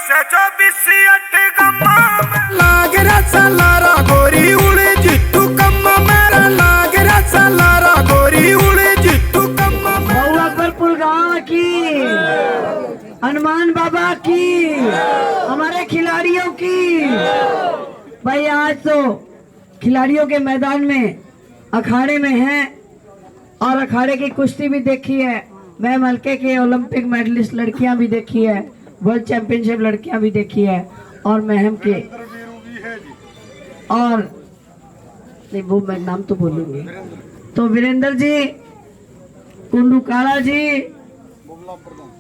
से 24 लाग रसा लारा गोरी उड़े जिट्टू कम्मा मेरा लाग रसा लारा गोरी उड़े जिट्टू कम्मा अकबरपुर गाँव की हनुमान बाबा की हमारे खिलाड़ियों की। भाई आज तो खिलाड़ियों के मैदान में अखाड़े में हैं और अखाड़े की कुश्ती भी देखी है। मैं हल्के के ओलंपिक मेडलिस्ट लड़कियां भी देखी है, वर्ल्ड चैंपियनशिप लड़कियां भी देखी है और महम के और नहीं वो मैं नाम तो बोलूंगी। तो वीरेंद्र जी, कुंडू काला जी,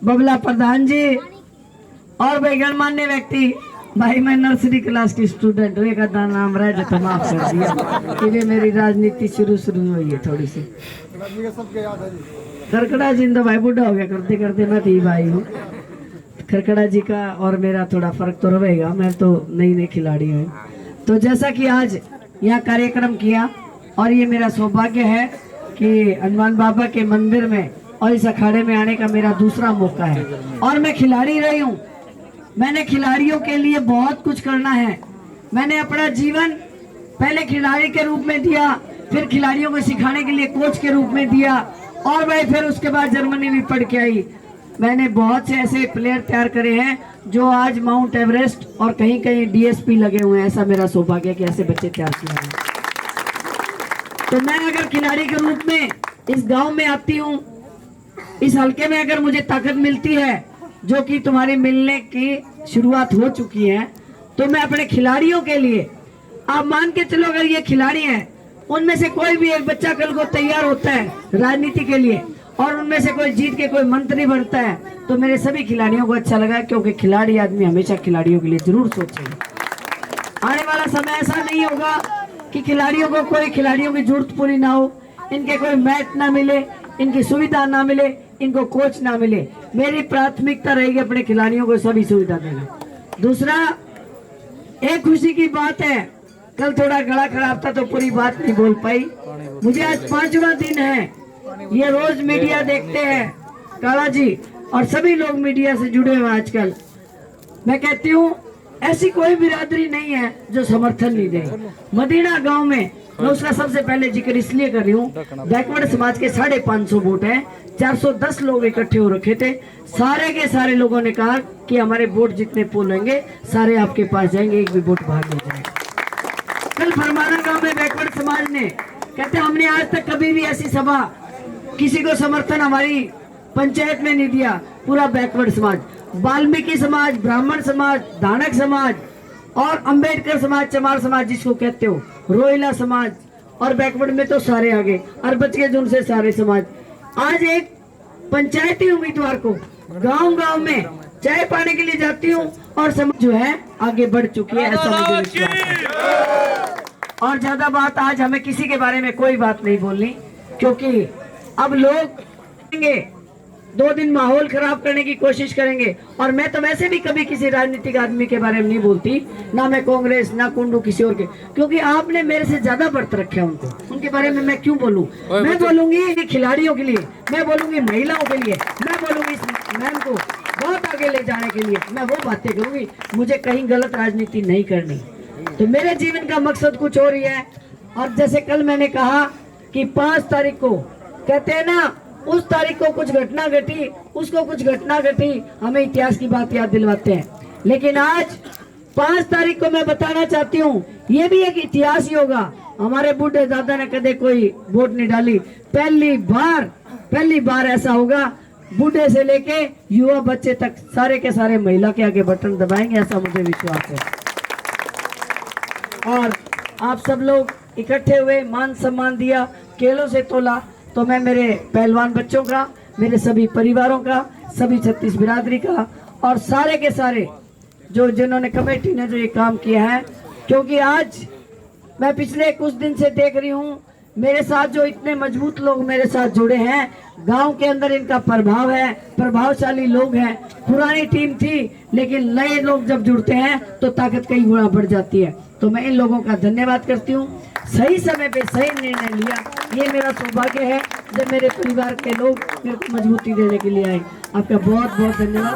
बबला प्रधान जी और भाई गणमान्य व्यक्ति। भाई मैं नर्सरी क्लास की स्टूडेंट हूँ, एक आधा नाम रह जाता माफ कर दिया क्योंकि मेरी राजनीति शुरू हुई है थोड़ी सी। खरकड़ा जी तो भाई बुढ़ा हो गया करते करते, मैं भी भाई हूँ। खरकड़ा जी का और मेरा थोड़ा फर्क तो रहेगा, मैं तो नई खिलाड़ी हूँ। तो जैसा कि आज यहाँ कार्यक्रम किया और ये मेरा सौभाग्य है कि हनुमान बाबा के मंदिर में और इस अखाड़े में आने का मेरा दूसरा मौका है और मैं खिलाड़ी रही हूँ। मैंने खिलाड़ियों के लिए बहुत कुछ करना है। मैंने अपना जीवन पहले खिलाड़ी के रूप में दिया, फिर खिलाड़ियों को सिखाने के लिए कोच के रूप में दिया और भाई फिर उसके बाद जर्मनी भी पढ़ के आई। मैंने बहुत से ऐसे प्लेयर तैयार करे हैं जो आज माउंट एवरेस्ट और कहीं कहीं डीएसपी लगे हुए हैं। ऐसा मेरा सौभाग्य कि ऐसे बच्चे तैयार किए हैं। तो मैं अगर खिलाड़ी के रूप में इस गांव में आती हूँ, इस हल्के में अगर मुझे ताकत मिलती है जो कि तुम्हारी मिलने की शुरुआत हो चुकी है, तो मैं अपने खिलाड़ियों के लिए, आप मान के चलो अगर ये खिलाड़ी हैं उनमें से कोई भी एक बच्चा कल को तैयार होता है राजनीति के लिए और उनमें से कोई जीत के कोई मंत्री बनता है तो मेरे सभी खिलाड़ियों को अच्छा लगा, क्योंकि खिलाड़ी आदमी हमेशा खिलाड़ियों के लिए जरूर सोचेगा। आने वाला समय ऐसा नहीं होगा कि खिलाड़ियों को कोई खिलाड़ियों की जरूरत पूरी ना हो, इनके कोई मैच ना मिले, इनकी सुविधा ना मिले, इनको कोच ना मिले। मेरी प्राथमिकता रहेगी अपने खिलाड़ियों को सभी सुविधा देना। दूसरा, एक खुशी की बात है, कल थोड़ा गला खराब था तो पूरी बात नहीं बोल पाई। मुझे आज 5वां दिन है, ये रोज मीडिया देखते हैं काला जी और सभी लोग मीडिया से जुड़े हुए आजकल। मैं कहती हूँ ऐसी कोई बिरादरी नहीं है जो समर्थन नहीं दे। मदीना गांव में मैं उसका सबसे पहले जिक्र इसलिए कर रही हूँ, बैकवर्ड समाज के 550 वोट हैं, 410 लोग इकट्ठे हो रखे थे। सारे के सारे लोगों ने कहा कि हमारे वोट जितने पोल होंगे सारे आपके पास जाएंगे, एक भी वोट बाहर नहीं जाएगा। कल फरमाना गांव में बैकवर्ड समाज ने कहते हमने आज तक कभी भी ऐसी सभा किसी को समर्थन हमारी पंचायत में नहीं दिया। पूरा बैकवर्ड समाज, वाल्मीकि समाज, ब्राह्मण समाज, दानक समाज और अंबेडकर समाज, चमार समाज जिसको कहते हो, रोहिला समाज और बैकवर्ड में तो सारे आगे और बच गए जो उनसे सारे समाज। आज एक पंचायती उम्मीदवार को गांव-गांव में चाय पाने के लिए जाती हूँ और समाज जो है आगे बढ़ चुकी है, ऐसा मुझे विश्वास है। और ज्यादा बात आज हमें किसी के बारे में कोई बात नहीं बोलनी, क्योंकि अब लोग 2 दिन माहौल खराब करने की कोशिश करेंगे। और मैं तो वैसे भी कभी किसी राजनीतिक आदमी के बारे में नहीं बोलती, ना मैं कांग्रेस ना कुंडू किसी और के, क्योंकि आपने मेरे से ज्यादा व्रत रखे हैं उनको, उनके बारे में मैं क्यों बोलूं। मैं बोलूंगी खिलाड़ियों के लिए, मैं बोलूंगी महिलाओं के लिए, मैं बोलूंगी इस मैम को बहुत आगे ले जाने के लिए, मैं वो बातें करूंगी। मुझे कहीं गलत राजनीति नहीं करनी। तो मेरे जीवन का मकसद कुछ और ही है। और जैसे कल मैंने कहा कि 5 तारीख को कहते हैं ना, उस तारीख को कुछ घटना घटी, उसको कुछ घटना घटी, हमें इतिहास की बात याद दिलवाते हैं। लेकिन आज 5 तारीख को मैं बताना चाहती हूँ, ये भी एक इतिहास ही होगा। हमारे बूढ़े दादा ने कदे कोई वोट नहीं डाली, पहली बार ऐसा होगा। बूढ़े से लेके युवा बच्चे तक सारे के सारे महिला के आगे बटन दबाएंगे, ऐसा मुझे विश्वास है। और आप सब लोग इकट्ठे हुए, मान सम्मान दिया, केलों से तोला, तो मैं मेरे पहलवान बच्चों का, मेरे सभी परिवारों का, सभी 36 बिरादरी का और सारे के सारे जो जिन्होंने कमेटी ने जो ये काम किया है, क्योंकि आज मैं पिछले कुछ दिन से देख रही हूँ मेरे साथ जो इतने मजबूत लोग मेरे साथ जुड़े हैं, गांव के अंदर इनका प्रभाव है, प्रभावशाली लोग हैं। पुरानी टीम थी लेकिन नए लोग जब जुड़ते हैं तो ताकत कई गुना बढ़ जाती है। तो मैं इन लोगों का धन्यवाद करती हूँ, सही समय पे सही निर्णय लिया। ये मेरा सौभाग्य है जब मेरे परिवार के लोग मेरे को मजबूती देने के लिए आए। आपका बहुत बहुत धन्यवाद।